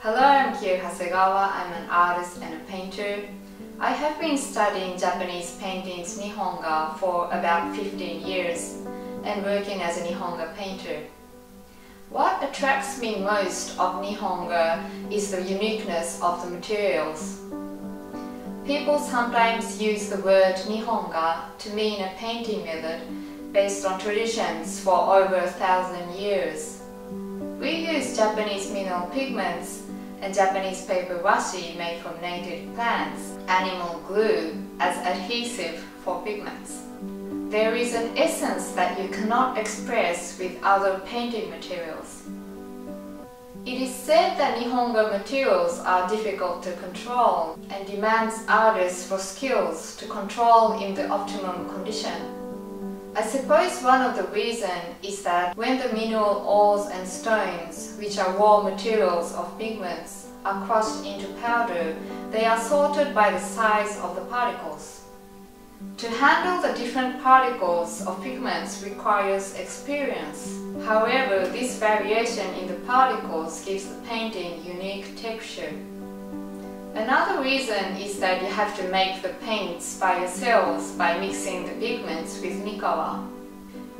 Hello, I'm Kyo Hasegawa. I'm an artist and a painter. I have been studying Japanese paintings Nihonga for about 15 years and working as a Nihonga painter. What attracts me most of Nihonga is the uniqueness of the materials. People sometimes use the word Nihonga to mean a painting method based on traditions for over 1,000 years. We use Japanese mineral pigments and Japanese paper washi made from native plants, animal glue as adhesive for pigments. There is an essence that you cannot express with other painting materials. It is said that Nihonga materials are difficult to control and demands artists for skills to control in the optimum condition. I suppose one of the reasons is that when the mineral ores and stones, which are raw materials of pigments, are crushed into powder, they are sorted by the size of the particles. To handle the different particles of pigments requires experience. However, this variation in the particles gives the painting unique texture. Another reason is that you have to make the paints by yourselves by mixing the pigments with Nikawa.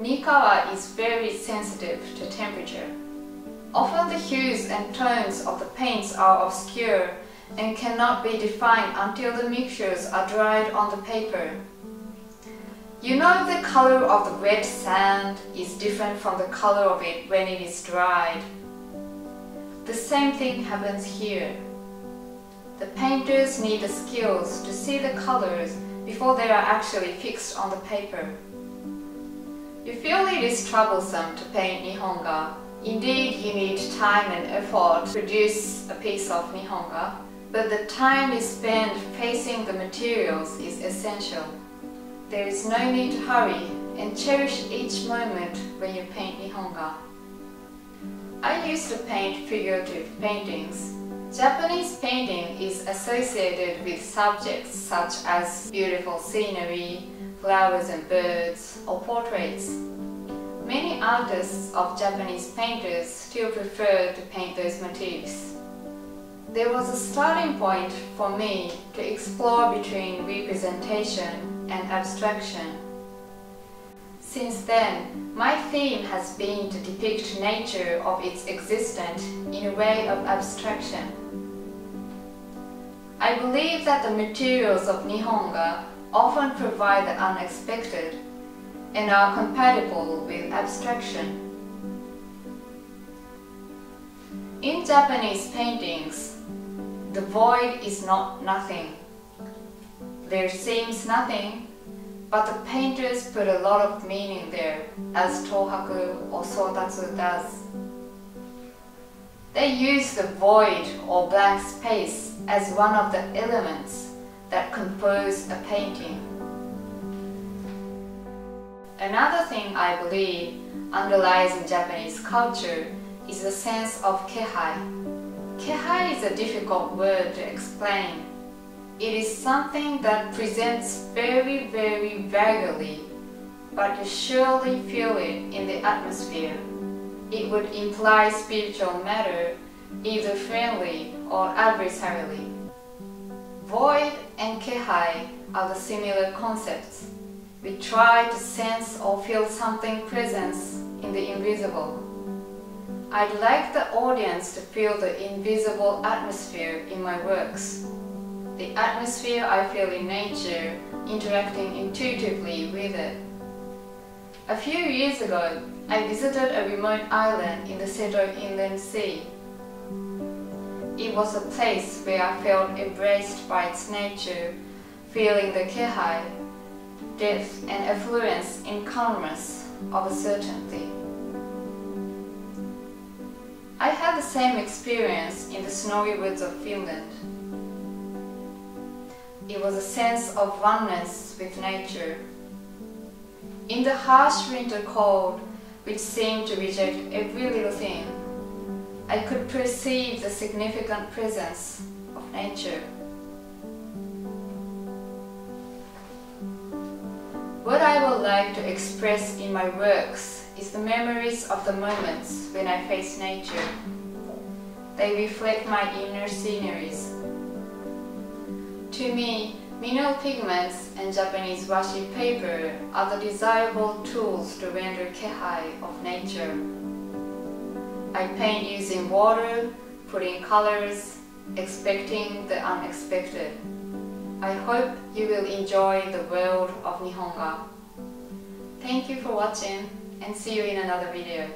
Nikawa is very sensitive to temperature. Often the hues and tones of the paints are obscure and cannot be defined until the mixtures are dried on the paper. You know the color of the red sand is different from the color of it when it is dried. The same thing happens here. The painters need the skills to see the colors before they are actually fixed on the paper. You feel it is troublesome to paint Nihonga. Indeed, you need time and effort to produce a piece of Nihonga, but the time you spend facing the materials is essential. There is no need to hurry and cherish each moment when you paint Nihonga. I used to paint figurative paintings. Japanese painting is associated with subjects such as beautiful scenery, flowers and birds, or portraits. Many artists of Japanese painters still prefer to paint those motifs. There was a starting point for me to explore between representation and abstraction. Since then, my theme has been to depict nature of its existence in a way of abstraction. I believe that the materials of Nihonga often provide the unexpected and are compatible with abstraction. In Japanese paintings, the void is not nothing. There seems nothing, but the painters put a lot of meaning there, as Tohaku or Sotatsu does. They use the void or blank space as one of the elements that compose a painting. Another thing I believe underlies in Japanese culture is the sense of kehai. Kehai is a difficult word to explain. It is something that presents very vaguely, but you surely feel it in the atmosphere. It would imply spiritual matter, either friendly or adversarially. Void and kehai are the similar concepts. We try to sense or feel something presence in the invisible. I'd like the audience to feel the invisible atmosphere in my works. The atmosphere I feel in nature, interacting intuitively with it. A few years ago, I visited a remote island in the Seto Inland Sea. It was a place where I felt embraced by its nature, feeling the kehai, depth and affluence in calmness of a certainty. I had the same experience in the snowy woods of Finland. It was a sense of oneness with nature. In the harsh winter cold, which seemed to reject every little thing, I could perceive the significant presence of nature. What I would like to express in my works is the memories of the moments when I face nature. They reflect my inner sceneries. To me, mineral pigments and Japanese washi paper are the desirable tools to render kehai of nature. I paint using water, putting colors, expecting the unexpected. I hope you will enjoy the world of Nihonga. Thank you for watching and see you in another video.